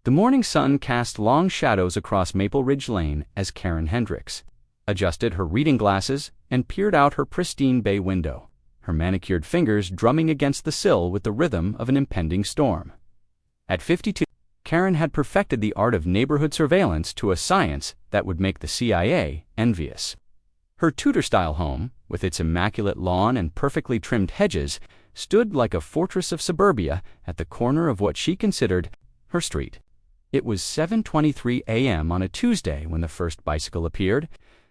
The morning sun cast long shadows across Maple Ridge Lane as Karen Hendricks adjusted her reading glasses and peered out her pristine bay window, her manicured fingers drumming against the sill with the rhythm of an impending storm. At 52, Karen had perfected the art of neighborhood surveillance to a science that would make the CIA envious. Her Tudor-style home, with its immaculate lawn and perfectly trimmed hedges, stood like a fortress of suburbia at the corner of what she considered her street. It was 7:23 a.m. on a Tuesday when the first bicycle appeared.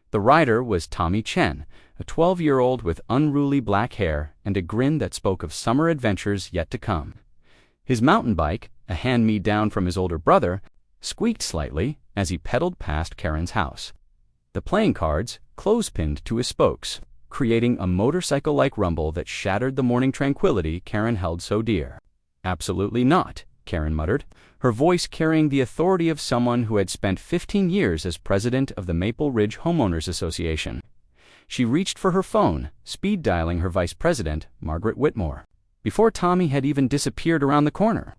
The rider was Tommy Chen, a 12-year-old with unruly black hair and a grin that spoke of summer adventures yet to come. His mountain bike, a hand-me-down from his older brother, squeaked slightly as he pedaled past Karen's house. The playing cards clothespinned to his spokes, creating a motorcycle-like rumble that shattered the morning tranquility Karen held so dear. "Absolutely not," Karen muttered, her voice carrying the authority of someone who had spent 15 years as president of the Maple Ridge Homeowners Association. She reached for her phone, speed-dialing her vice president, Margaret Whitmore, before Tommy had even disappeared around the corner.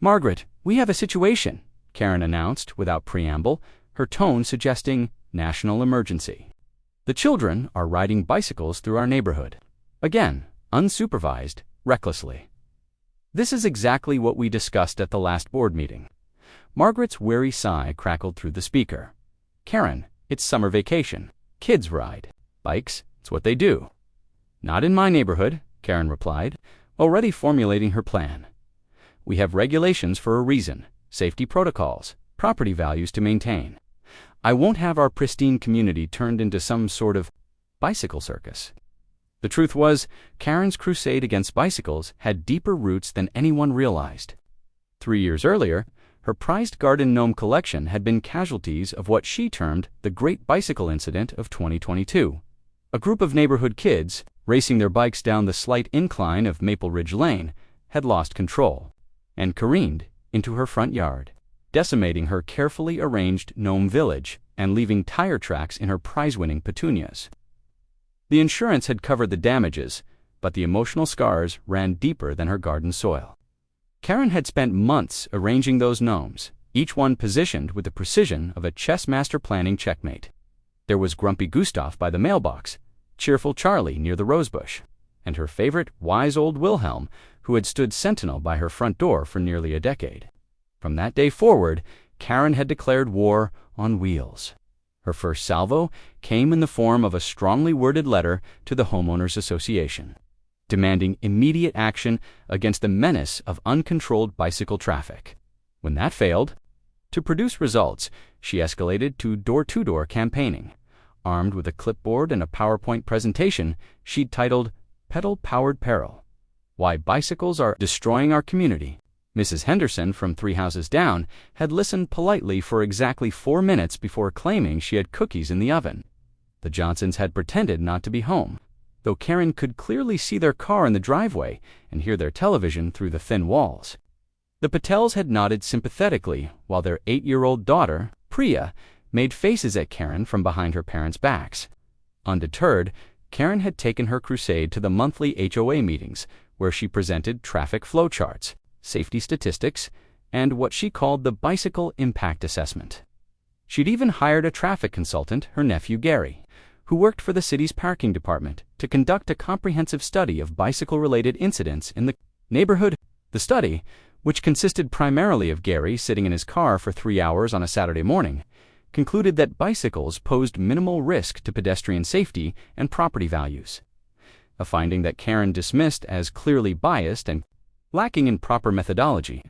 "Margaret, we have a situation," Karen announced without preamble, her tone suggesting national emergency. "The children are riding bicycles through our neighborhood. Again, unsupervised, recklessly." "This is exactly what we discussed at the last board meeting." Margaret's weary sigh crackled through the speaker. "Karen, it's summer vacation. Kids ride bikes. It's what they do." "Not in my neighborhood," Karen replied, already formulating her plan. "We have regulations for a reason, safety protocols, property values to maintain. I won't have our pristine community turned into some sort of bicycle circus." The truth was, Karen's crusade against bicycles had deeper roots than anyone realized. 3 years earlier, her prized garden gnome collection had been casualties of what she termed the Great Bicycle Incident of 2022. A group of neighborhood kids, racing their bikes down the slight incline of Maple Ridge Lane, had lost control and careened into her front yard, decimating her carefully arranged gnome village and leaving tire tracks in her prize-winning petunias. The insurance had covered the damages, but the emotional scars ran deeper than her garden soil. Karen had spent months arranging those gnomes, each one positioned with the precision of a chess master planning checkmate. There was Grumpy Gustav by the mailbox, Cheerful Charlie near the rosebush, and her favorite wise old Wilhelm, who had stood sentinel by her front door for nearly a decade. From that day forward, Karen had declared war on wheels. Her first salvo came in the form of a strongly worded letter to the Homeowners Association, demanding immediate action against the menace of uncontrolled bicycle traffic. When that failed, to produce results, she escalated to door-to-door campaigning. Armed with a clipboard and a PowerPoint presentation she'd titled "Pedal-Powered Peril: Why Bicycles Are Destroying Our Community," Mrs. Henderson from 3 houses down had listened politely for exactly 4 minutes before claiming she had cookies in the oven. The Johnsons had pretended not to be home, though Karen could clearly see their car in the driveway and hear their television through the thin walls. The Patels had nodded sympathetically while their 8-year-old daughter, Priya, made faces at Karen from behind her parents' backs. Undeterred, Karen had taken her crusade to the monthly HOA meetings where she presented traffic flow charts, safety statistics, and what she called the bicycle impact assessment. She'd even hired a traffic consultant, her nephew Gary, who worked for the city's parking department, to conduct a comprehensive study of bicycle-related incidents in the neighborhood. The study, which consisted primarily of Gary sitting in his car for 3 hours on a Saturday morning, concluded that bicycles posed minimal risk to pedestrian safety and property values, a finding that Karen dismissed as clearly biased and lacking in proper methodology.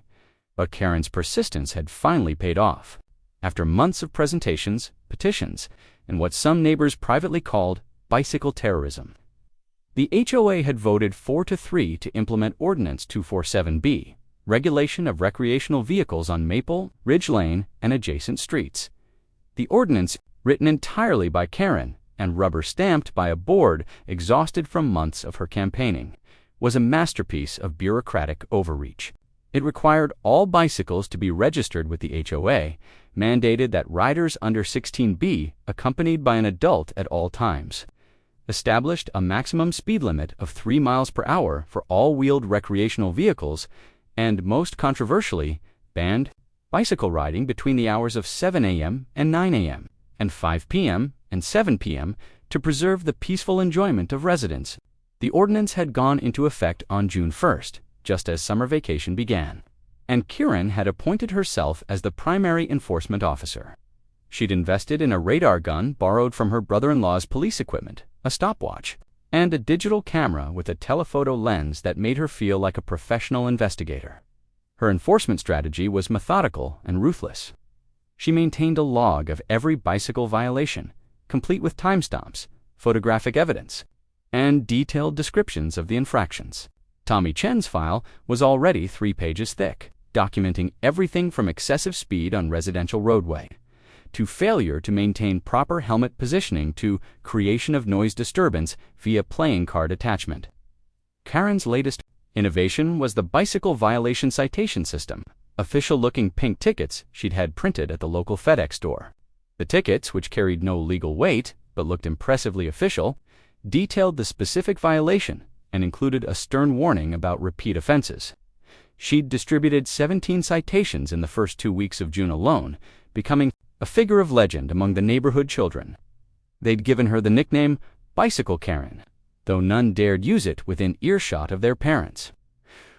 But Karen's persistence had finally paid off. After months of presentations, petitions, and what some neighbors privately called bicycle terrorism, the HOA had voted 4-3 to implement Ordinance 247B, regulation of recreational vehicles on Maple, Ridge Lane, and adjacent streets. The ordinance, written entirely by Karen and rubber-stamped by a board exhausted from months of her campaigning, was a masterpiece of bureaucratic overreach. It required all bicycles to be registered with the HOA, mandated that riders under 16 be accompanied by an adult at all times, established a maximum speed limit of 3 miles per hour for all wheeled recreational vehicles, and most controversially, banned bicycle riding between the hours of 7 a.m. and 9 a.m. and 5 p.m. and 7 p.m. to preserve the peaceful enjoyment of residents. The ordinance had gone into effect on June 1st, just as summer vacation began, and Karen had appointed herself as the primary enforcement officer. She'd invested in a radar gun borrowed from her brother-in-law's police equipment, a stopwatch, and a digital camera with a telephoto lens that made her feel like a professional investigator. Her enforcement strategy was methodical and ruthless. She maintained a log of every bicycle violation, complete with timestamps, photographic evidence, and detailed descriptions of the infractions. Tommy Chen's file was already 3 pages thick, documenting everything from excessive speed on residential roadway, to failure to maintain proper helmet positioning, to creation of noise disturbance via playing card attachment. Karen's latest innovation was the bicycle violation citation system, official-looking pink tickets she'd had printed at the local FedEx store. The tickets, which carried no legal weight but looked impressively official, detailed the specific violation and included a stern warning about repeat offenses. She'd distributed 17 citations in the first 2 weeks of June alone, becoming a figure of legend among the neighborhood children. They'd given her the nickname Bicycle Karen, though none dared use it within earshot of their parents,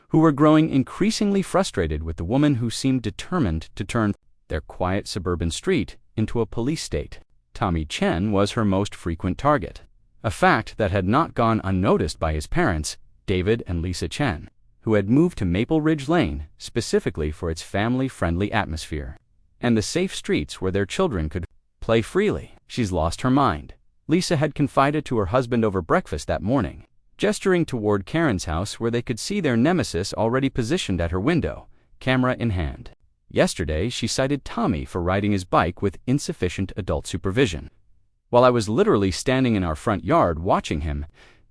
who were growing increasingly frustrated with the woman who seemed determined to turn their quiet suburban street into a police state. Tommy Chen was her most frequent target, a fact that had not gone unnoticed by his parents, David and Lisa Chen, who had moved to Maple Ridge Lane specifically for its family-friendly atmosphere and the safe streets where their children could play freely. "She's lost her mind," Lisa had confided to her husband over breakfast that morning, gesturing toward Karen's house where they could see their nemesis already positioned at her window, camera in hand. Yesterday, she cited Tommy for riding his bike with insufficient adult supervision. "While I was literally standing in our front yard watching him,"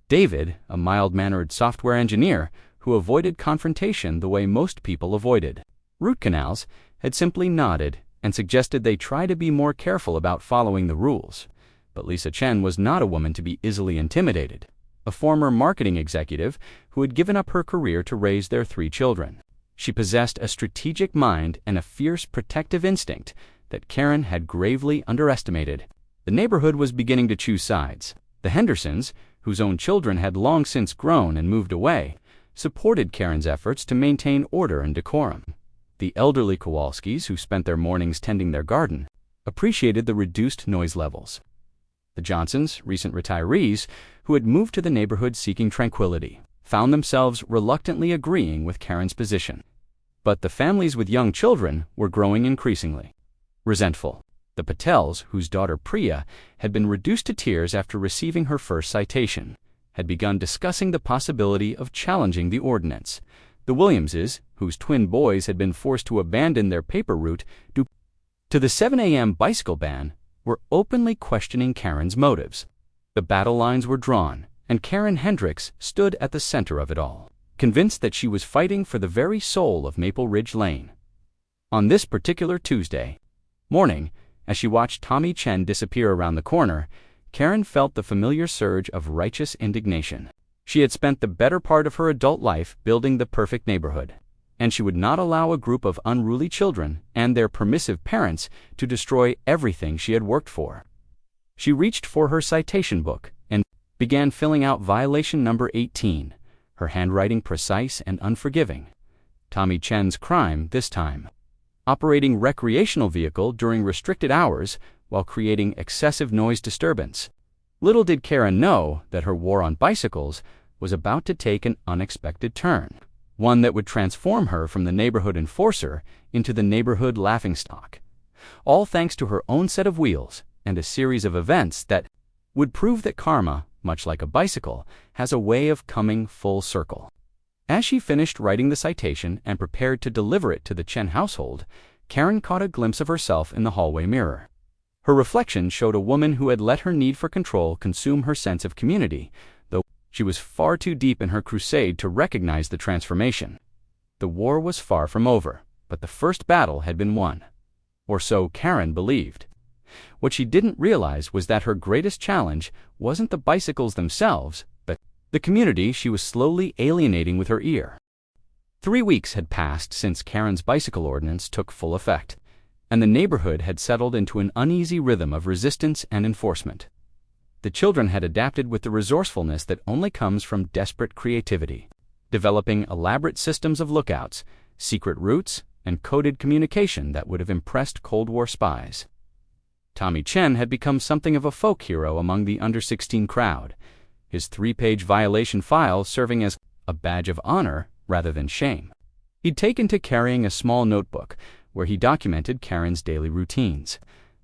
David, a mild-mannered software engineer who avoided confrontation the way most people avoided root canals, had simply nodded and suggested they try to be more careful about following the rules. But Lisa Chen was not a woman to be easily intimidated, a former marketing executive who had given up her career to raise their 3 children. She possessed a strategic mind and a fierce protective instinct that Karen had gravely underestimated. The neighborhood was beginning to choose sides. The Hendersons, whose own children had long since grown and moved away, supported Karen's efforts to maintain order and decorum. The elderly Kowalskis, who spent their mornings tending their garden, appreciated the reduced noise levels. The Johnsons, recent retirees, who had moved to the neighborhood seeking tranquility, found themselves reluctantly agreeing with Karen's position. But the families with young children were growing increasingly resentful. The Patels, whose daughter Priya had been reduced to tears after receiving her first citation, had begun discussing the possibility of challenging the ordinance. The Williamses, whose twin boys had been forced to abandon their paper route due to the 7 a.m. bicycle ban, were openly questioning Karen's motives. The battle lines were drawn, and Karen Hendricks stood at the center of it all, convinced that she was fighting for the very soul of Maple Ridge Lane. On this particular Tuesday morning, as she watched Tommy Chen disappear around the corner, Karen felt the familiar surge of righteous indignation. She had spent the better part of her adult life building the perfect neighborhood, and she would not allow a group of unruly children and their permissive parents to destroy everything she had worked for. She reached for her citation book and began filling out violation number 18, her handwriting precise and unforgiving. Tommy Chen's crime this time: operating recreational vehicle during restricted hours while creating excessive noise disturbance. Little did Karen know that her war on bicycles was about to take an unexpected turn, one that would transform her from the neighborhood enforcer into the neighborhood laughingstock, all thanks to her own set of wheels and a series of events that would prove that karma, much like a bicycle, has a way of coming full circle. As she finished writing the citation and prepared to deliver it to the Chen household, Karen caught a glimpse of herself in the hallway mirror. Her reflection showed a woman who had let her need for control consume her sense of community, though she was far too deep in her crusade to recognize the transformation. The war was far from over, but the first battle had been won. Or so Karen believed. What she didn't realize was that her greatest challenge wasn't the bicycles themselves, but the community she was slowly alienating with her ear. 3 weeks had passed since Karen's bicycle ordinance took full effect, and the neighborhood had settled into an uneasy rhythm of resistance and enforcement. The children had adapted with the resourcefulness that only comes from desperate creativity, developing elaborate systems of lookouts, secret routes, and coded communication that would have impressed Cold War spies. Tommy Chen had become something of a folk hero among the under-16 crowd, his 3-page violation file serving as a badge of honor rather than shame. He'd taken to carrying a small notebook where he documented Karen's daily routines,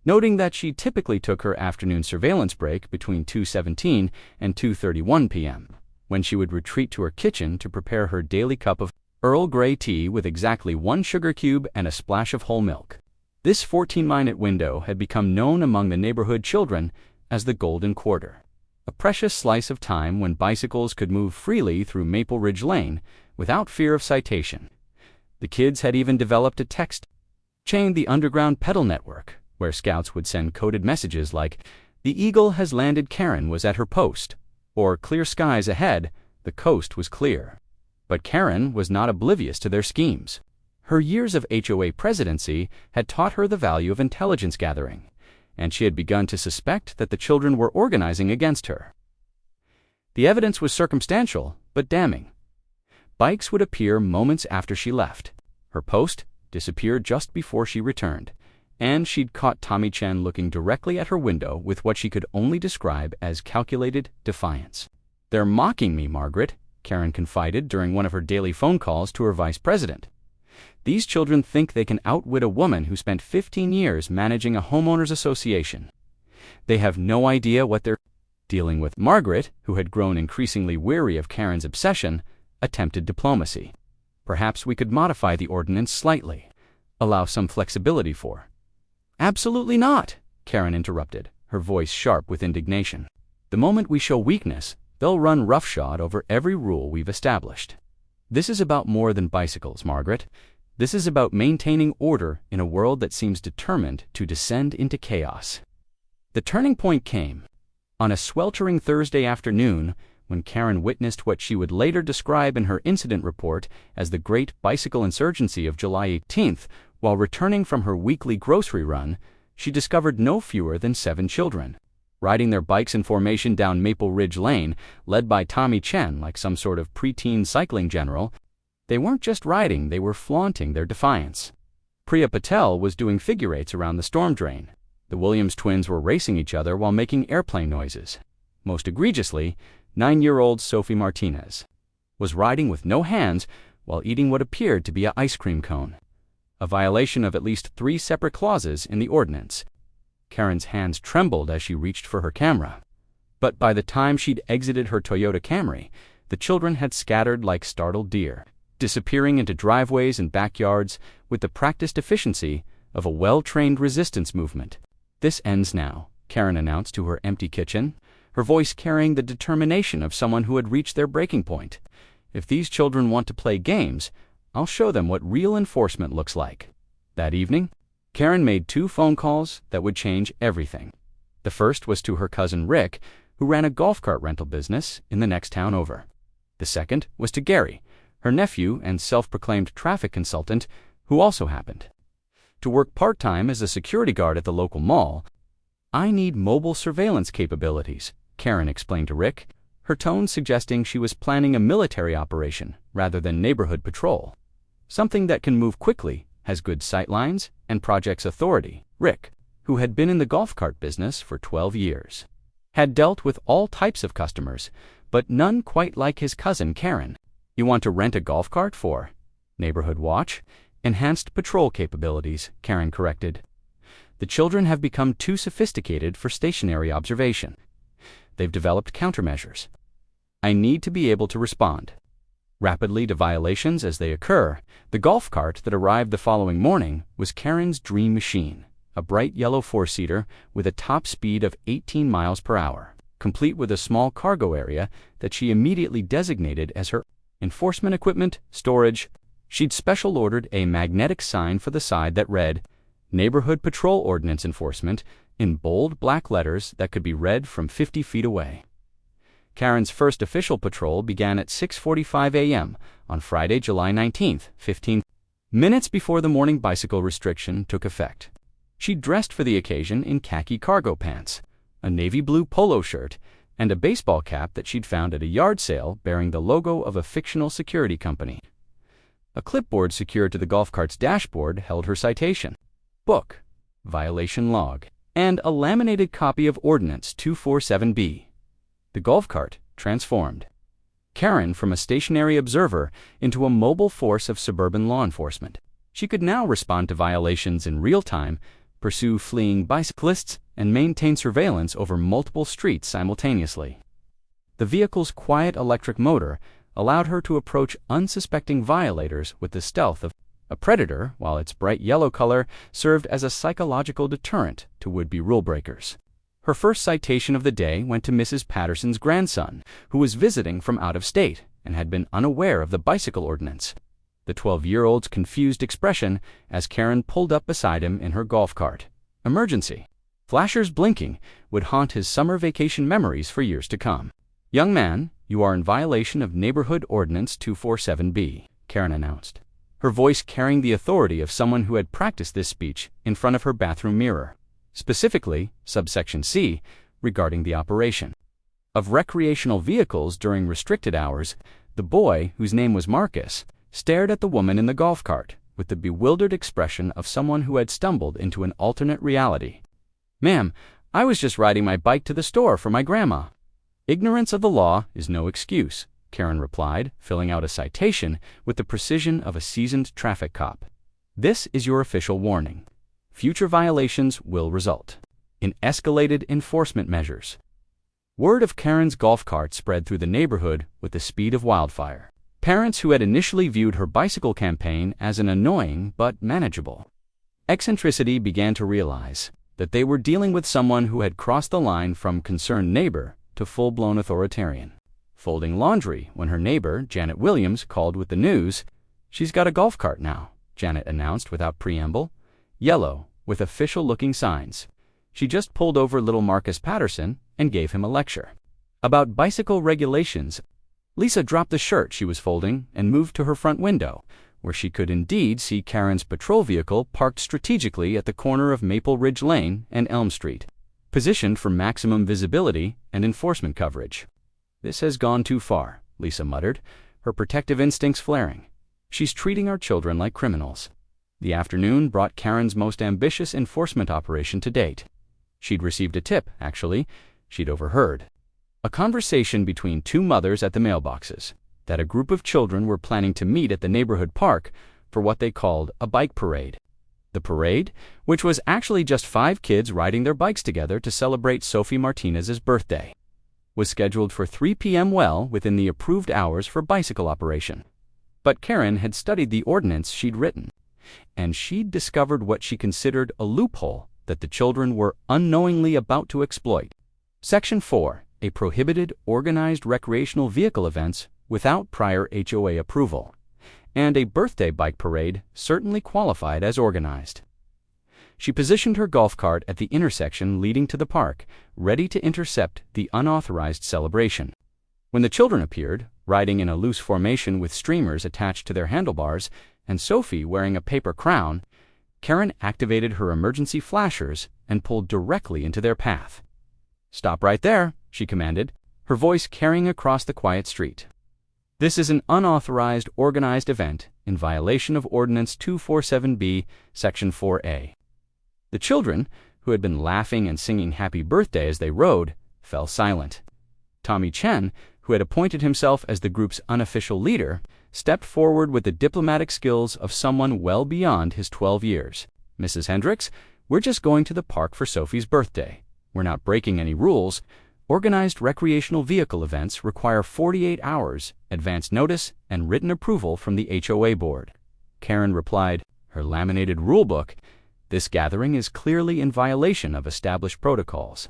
noting that she typically took her afternoon surveillance break between 2:17 and 2:31 p.m., when she would retreat to her kitchen to prepare her daily cup of Earl Grey tea with exactly 1 sugar cube and a splash of whole milk. This 14-minute window had become known among the neighborhood children as the Golden Quarter, a precious slice of time when bicycles could move freely through Maple Ridge Lane without fear of citation. The kids had even developed a text chain, the Underground Pedal Network, where scouts would send coded messages like, "The Eagle has landed, Karen was at her post," or "Clear skies ahead, the coast was clear." But Karen was not oblivious to their schemes. Her years of HOA presidency had taught her the value of intelligence gathering, and she had begun to suspect that the children were organizing against her. The evidence was circumstantial, but damning. Bikes would appear moments after she left. Her post disappeared just before she returned, and she'd caught Tommy Chen looking directly at her window with what she could only describe as calculated defiance. "They're mocking me, Margaret," Karen confided during one of her daily phone calls to her vice president. "These children think they can outwit a woman who spent 15 years managing a homeowners association. They have no idea what they're dealing with." Margaret, who had grown increasingly weary of Karen's obsession, attempted diplomacy. "Perhaps we could modify the ordinance slightly, allow some flexibility for—" "Absolutely not," Karen interrupted, her voice sharp with indignation. "The moment we show weakness, they'll run roughshod over every rule we've established. This is about more than bicycles, Margaret. This is about maintaining order in a world that seems determined to descend into chaos." The turning point came on a sweltering Thursday afternoon when Karen witnessed what she would later describe in her incident report as the Great Bicycle Insurgency of July 18th. While returning from her weekly grocery run, she discovered no fewer than 7 children, riding their bikes in formation down Maple Ridge Lane, led by Tommy Chen like some sort of preteen cycling general. They weren't just riding, they were flaunting their defiance. Priya Patel was doing figure eights around the storm drain. The Williams twins were racing each other while making airplane noises. Most egregiously, 9-year-old Sophie Martinez was riding with no hands while eating what appeared to be an ice cream cone, a violation of at least 3 separate clauses in the ordinance. Karen's hands trembled as she reached for her camera. But by the time she'd exited her Toyota Camry, the children had scattered like startled deer, disappearing into driveways and backyards with the practiced efficiency of a well-trained resistance movement. "This ends now," Karen announced to her empty kitchen, her voice carrying the determination of someone who had reached their breaking point. "If these children want to play games, I'll show them what real enforcement looks like." That evening, Karen made 2 phone calls that would change everything. The first was to her cousin Rick, who ran a golf cart rental business in the next town over. The second was to Gary, her nephew and self-proclaimed traffic consultant, who also happened to work part-time as a security guard at the local mall. "I need mobile surveillance capabilities," Karen explained to Rick, her tone suggesting she was planning a military operation rather than neighborhood patrol. "Something that can move quickly, has good sightlines, and projects authority." Rick, who had been in the golf cart business for 12 years, had dealt with all types of customers, but none quite like his cousin Karen. "You want to rent a golf cart for neighborhood watch? Enhanced patrol capabilities," Karen corrected. "The children have become too sophisticated for stationary observation. They've developed countermeasures. I need to be able to respond rapidly to violations as they occur." The golf cart that arrived the following morning was Karen's dream machine, a bright yellow 4-seater with a top speed of 18 miles per hour, complete with a small cargo area that she immediately designated as her enforcement equipment storage. She'd special ordered a magnetic sign for the side that read, "Neighborhood Patrol Ordinance Enforcement," in bold black letters that could be read from 50 feet away. Karen's first official patrol began at 6:45 a.m. on Friday, July 19th, 15 minutes before the morning bicycle restriction took effect. She dressed for the occasion in khaki cargo pants, a navy blue polo shirt, and a baseball cap that she'd found at a yard sale bearing the logo of a fictional security company. A clipboard secured to the golf cart's dashboard held her citation, book, violation log, and a laminated copy of Ordinance 247B. The golf cart transformed Karen from a stationary observer into a mobile force of suburban law enforcement. She could now respond to violations in real time, pursue fleeing bicyclists, and maintain surveillance over multiple streets simultaneously. The vehicle's quiet electric motor allowed her to approach unsuspecting violators with the stealth of a predator, while its bright yellow color served as a psychological deterrent to would-be rule-breakers. Her first citation of the day went to Mrs. Patterson's grandson, who was visiting from out of state and had been unaware of the bicycle ordinance. The 12-year-old's confused expression as Karen pulled up beside him in her golf cart. Emergency. Flashers blinking would haunt his summer vacation memories for years to come. "Young man, you are in violation of Neighborhood Ordinance 247B, Karen announced, her voice carrying the authority of someone who had practiced this speech in front of her bathroom mirror. Specifically, subsection C, regarding the operation of recreational vehicles during restricted hours. The boy, whose name was Marcus, stared at the woman in the golf cart with the bewildered expression of someone who had stumbled into an alternate reality. "Ma'am, I was just riding my bike to the store for my grandma." "Ignorance of the law is no excuse," Karen replied, filling out a citation with the precision of a seasoned traffic cop. "This is your official warning. Future violations will result in escalated enforcement measures." Word of Karen's golf cart spread through the neighborhood with the speed of wildfire. Parents who had initially viewed her bicycle campaign as an annoying but manageable eccentricity began to realize that they were dealing with someone who had crossed the line from concerned neighbor to full-blown authoritarian. Folding laundry when her neighbor, Janet Williams, called with the news. "She's got a golf cart now," Janet announced without preamble. Yellow, with official-looking signs. She just pulled over little Marcus Patterson and gave him a lecture about bicycle regulations. Lisa dropped the shirt she was folding and moved to her front window, where she could indeed see Karen's patrol vehicle parked strategically at the corner of Maple Ridge Lane and Elm Street, positioned for maximum visibility and enforcement coverage. "This has gone too far," Lisa muttered, her protective instincts flaring. "She's treating our children like criminals." The afternoon brought Karen's most ambitious enforcement operation to date. She'd received a tip, actually, she'd overheard a conversation between two mothers at the mailboxes, that a group of children were planning to meet at the neighborhood park for what they called a bike parade. The parade, which was actually just 5 kids riding their bikes together to celebrate Sophie Martinez's birthday, was scheduled for 3 p.m. well within the approved hours for bicycle operation. But Karen had studied the ordinance she'd written, and she'd discovered what she considered a loophole that the children were unknowingly about to exploit. Section 4, a prohibited organized recreational vehicle events without prior HOA approval, and a birthday bike parade certainly qualified as organized. She positioned her golf cart at the intersection leading to the park, ready to intercept the unauthorized celebration. When the children appeared, riding in a loose formation with streamers attached to their handlebars, and Sophie wearing a paper crown, Karen activated her emergency flashers and pulled directly into their path. "Stop right there," she commanded, her voice carrying across the quiet street. "This is an unauthorized organized event in violation of Ordinance 247B, Section 4A. The children, who had been laughing and singing happy birthday as they rode, fell silent. Tommy Chen, who had appointed himself as the group's unofficial leader, stepped forward with the diplomatic skills of someone well beyond his 12 years. "Mrs. Hendricks, we're just going to the park for Sophie's birthday. We're not breaking any rules. Organized recreational vehicle events require 48 hours, advance notice, and written approval from the HOA board." Karen replied, her laminated rulebook, "This gathering is clearly in violation of established protocols."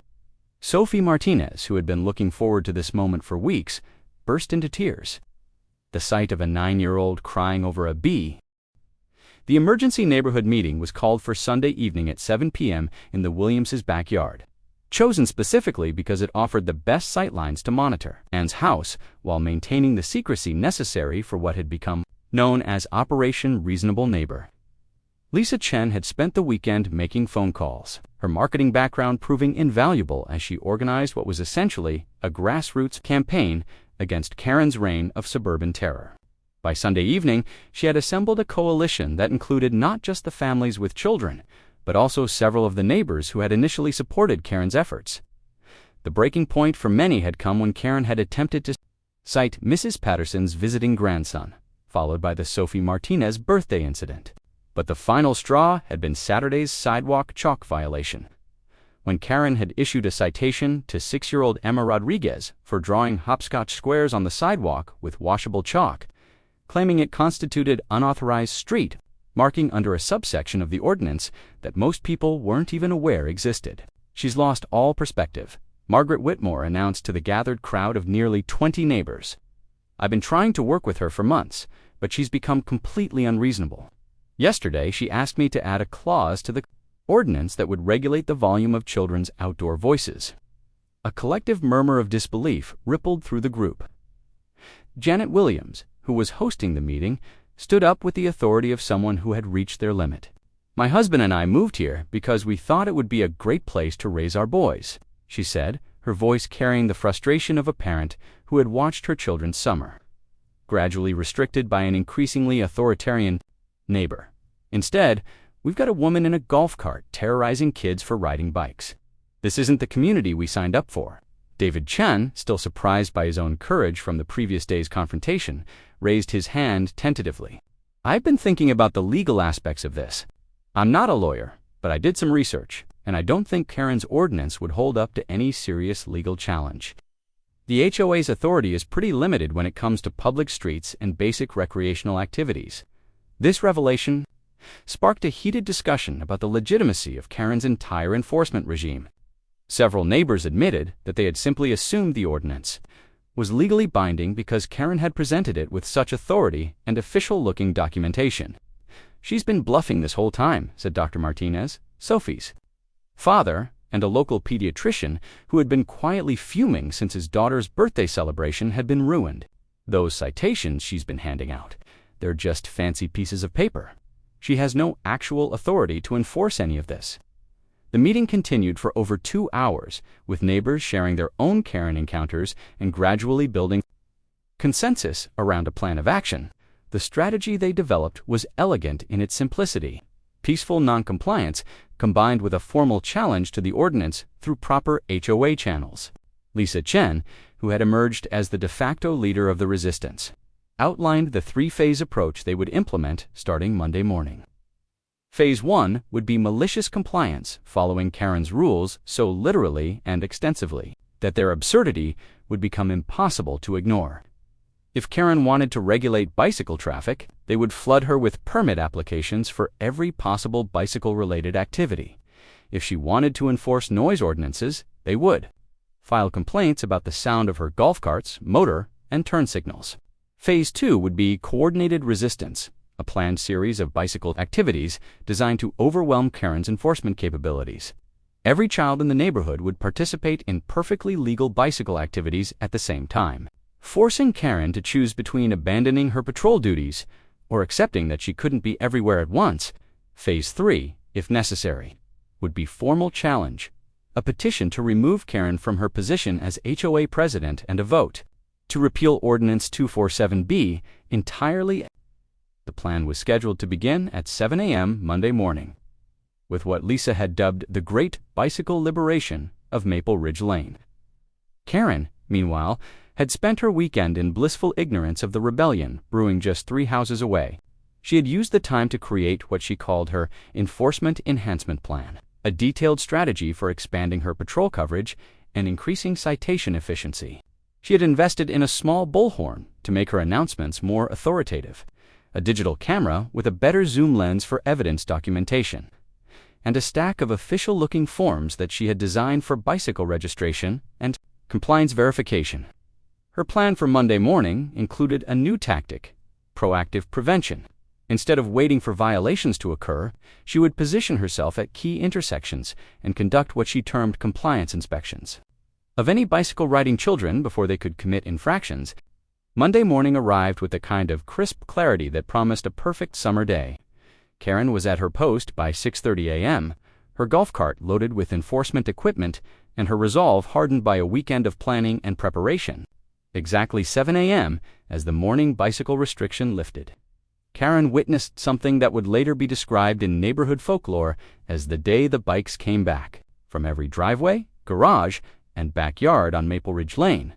Sophie Martinez, who had been looking forward to this moment for weeks, burst into tears. The sight of a 9-year-old crying over a bee. The emergency neighborhood meeting was called for Sunday evening at 7 p.m. in the Williams' backyard. chosen specifically because it offered the best sightlines to monitor Anne's house while maintaining the secrecy necessary for what had become known as Operation Reasonable Neighbor. Lisa Chen had spent the weekend making phone calls, her marketing background proving invaluable as she organized what was essentially a grassroots campaign against Karen's reign of suburban terror. By Sunday evening, she had assembled a coalition that included not just the families with children, but also several of the neighbors who had initially supported Karen's efforts. The breaking point for many had come when Karen had attempted to cite Mrs. Patterson's visiting grandson, followed by the Sophie Martinez birthday incident. But the final straw had been Saturday's sidewalk chalk violation, when Karen had issued a citation to 6-year-old Emma Rodriguez for drawing hopscotch squares on the sidewalk with washable chalk, claiming it constituted unauthorized street marking under a subsection of the ordinance that most people weren't even aware existed. "She's lost all perspective," Margaret Whitmore announced to the gathered crowd of nearly 20 neighbors. "I've been trying to work with her for months, but she's become completely unreasonable. Yesterday, she asked me to add a clause to the ordinance that would regulate the volume of children's outdoor voices." A collective murmur of disbelief rippled through the group. Janet Williams, who was hosting the meeting, stood up with the authority of someone who had reached their limit. "My husband and I moved here because we thought it would be a great place to raise our boys," she said, her voice carrying the frustration of a parent who had watched her children's summer gradually restricted by an increasingly authoritarian neighbor. "Instead, we've got a woman in a golf cart terrorizing kids for riding bikes. This isn't the community we signed up for." David Chen, still surprised by his own courage from the previous day's confrontation, raised his hand tentatively. "I've been thinking about the legal aspects of this. I'm not a lawyer, but I did some research, and I don't think Karen's ordinance would hold up to any serious legal challenge. The HOA's authority is pretty limited when it comes to public streets and basic recreational activities." This revelation sparked a heated discussion about the legitimacy of Karen's entire enforcement regime. Several neighbors admitted that they had simply assumed the ordinance was legally binding because Karen had presented it with such authority and official-looking documentation. "She's been bluffing this whole time," said Dr. Martinez, Sophie's father and a local pediatrician who had been quietly fuming since his daughter's birthday celebration had been ruined. "Those citations she's been handing out, they're just fancy pieces of paper. She has no actual authority to enforce any of this." The meeting continued for over 2 hours, with neighbors sharing their own Karen encounters and gradually building consensus around a plan of action. The strategy they developed was elegant in its simplicity: peaceful noncompliance combined with a formal challenge to the ordinance through proper HOA channels. Lisa Chen, who had emerged as the de facto leader of the resistance, outlined the 3-phase approach they would implement starting Monday morning. Phase 1 would be malicious compliance, following Karen's rules so literally and extensively that their absurdity would become impossible to ignore. If Karen wanted to regulate bicycle traffic, they would flood her with permit applications for every possible bicycle-related activity. If she wanted to enforce noise ordinances, they would file complaints about the sound of her golf carts, motor, and turn signals. Phase 2 would be coordinated resistance, a planned series of bicycle activities designed to overwhelm Karen's enforcement capabilities. Every child in the neighborhood would participate in perfectly legal bicycle activities at the same time, forcing Karen to choose between abandoning her patrol duties or accepting that she couldn't be everywhere at once. Phase 3, if necessary, would be formal challenge, a petition to remove Karen from her position as HOA president and a vote to repeal Ordinance 247B entirely. The plan was scheduled to begin at 7 a.m. Monday morning, with what Lisa had dubbed the Great Bicycle Liberation of Maple Ridge Lane. Karen, meanwhile, had spent her weekend in blissful ignorance of the rebellion brewing just 3 houses away. She had used the time to create what she called her Enforcement Enhancement Plan, a detailed strategy for expanding her patrol coverage and increasing citation efficiency. She had invested in a small bullhorn to make her announcements more authoritative, a digital camera with a better zoom lens for evidence documentation, and a stack of official-looking forms that she had designed for bicycle registration and compliance verification. Her plan for Monday morning included a new tactic: proactive prevention. Instead of waiting for violations to occur, she would position herself at key intersections and conduct what she termed compliance inspections of any bicycle-riding children before they could commit infractions. Monday morning arrived with a kind of crisp clarity that promised a perfect summer day. Karen was at her post by 6:30 a.m., her golf cart loaded with enforcement equipment and her resolve hardened by a weekend of planning and preparation. Exactly 7 a.m. as the morning bicycle restriction lifted, Karen witnessed something that would later be described in neighborhood folklore as the day the bikes came back. From every driveway, garage, and backyard on Maple Ridge Lane,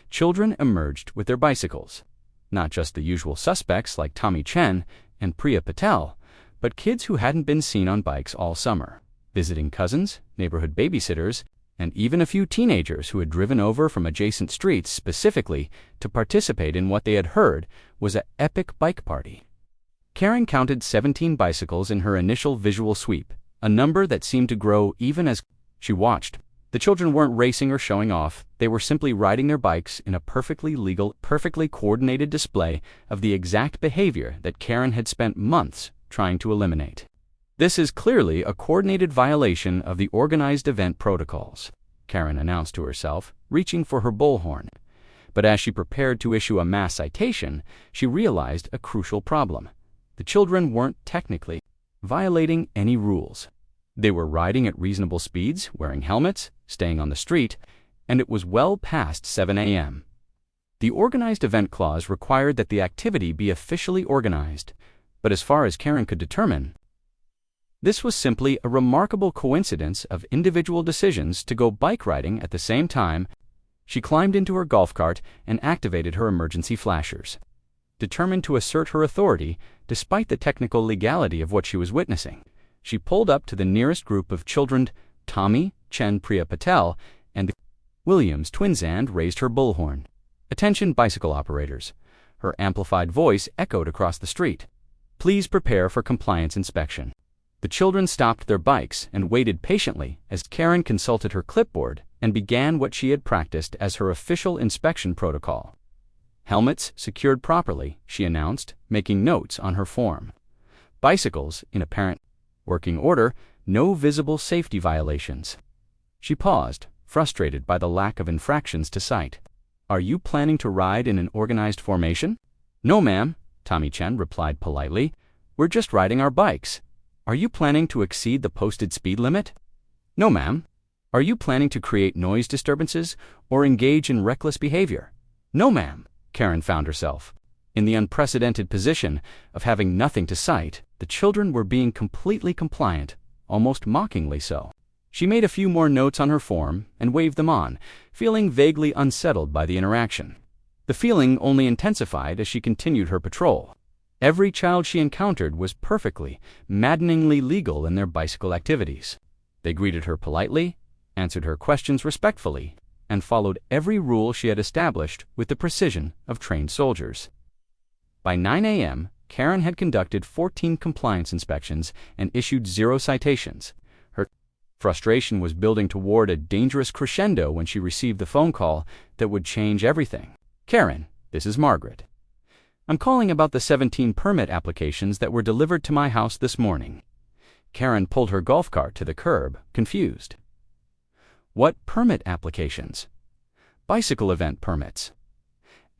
children emerged with their bicycles. Not just the usual suspects like Tommy Chen and Priya Patel, but kids who hadn't been seen on bikes all summer, visiting cousins, neighborhood babysitters, and even a few teenagers who had driven over from adjacent streets specifically to participate in what they had heard was an epic bike party. Karen counted 17 bicycles in her initial visual sweep, a number that seemed to grow even as she watched. The children weren't racing or showing off, they were simply riding their bikes in a perfectly legal, perfectly coordinated display of the exact behavior that Karen had spent months trying to eliminate. This is clearly a coordinated violation of the organized event protocols, Karen announced to herself, reaching for her bullhorn. But as she prepared to issue a mass citation, she realized a crucial problem. The children weren't technically violating any rules. They were riding at reasonable speeds, wearing helmets, staying on the street, and it was well past 7 a.m. The organized event clause required that the activity be officially organized, but as far as Karen could determine, this was simply a remarkable coincidence of individual decisions to go bike riding at the same time. She climbed into her golf cart and activated her emergency flashers, determined to assert her authority despite the technical legality of what she was witnessing. She pulled up to the nearest group of children, Tommy, Chen, Priya Patel, and the Williams twins, and raised her bullhorn. "Attention bicycle operators." Her amplified voice echoed across the street. "Please prepare for compliance inspection." The children stopped their bikes and waited patiently as Karen consulted her clipboard and began what she had practiced as her official inspection protocol. "Helmets secured properly," she announced, making notes on her form. "Bicycles in apparent working order, no visible safety violations." She paused, frustrated by the lack of infractions to cite. "Are you planning to ride in an organized formation?" "No, ma'am," Tommy Chen replied politely. "We're just riding our bikes." "Are you planning to exceed the posted speed limit?" "No, ma'am." "Are you planning to create noise disturbances or engage in reckless behavior?" "No, ma'am." Karen found herself in the unprecedented position of having nothing to cite. The children were being completely compliant, almost mockingly so. She made a few more notes on her form and waved them on, feeling vaguely unsettled by the interaction. The feeling only intensified as she continued her patrol. Every child she encountered was perfectly, maddeningly legal in their bicycle activities. They greeted her politely, answered her questions respectfully, and followed every rule she had established with the precision of trained soldiers. By 9 a.m., Karen had conducted 14 compliance inspections and issued 0 citations. Her frustration was building toward a dangerous crescendo when she received the phone call that would change everything. "Karen, this is Margaret. I'm calling about the 17 permit applications that were delivered to my house this morning." Karen pulled her golf cart to the curb, confused. "What permit applications?" "Bicycle event permits.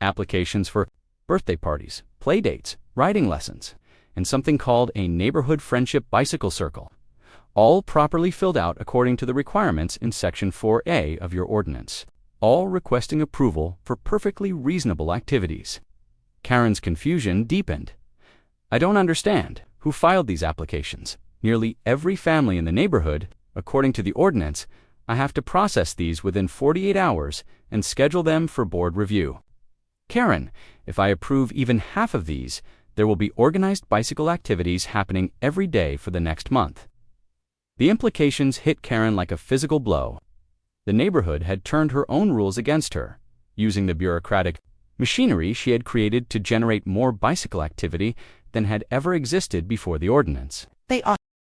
Applications for birthday parties, play dates, riding lessons, and something called a neighborhood friendship bicycle circle, all properly filled out according to the requirements in Section 4A of your ordinance, all requesting approval for perfectly reasonable activities." Karen's confusion deepened. "I don't understand. Who filed these applications?" "Nearly every family in the neighborhood. According to the ordinance, I have to process these within 48 hours and schedule them for board review." "Karen, if I approve even half of these, there will be organized bicycle activities happening every day for the next month." The implications hit Karen like a physical blow. The neighborhood had turned her own rules against her, using the bureaucratic machinery she had created to generate more bicycle activity than had ever existed before the ordinance. They are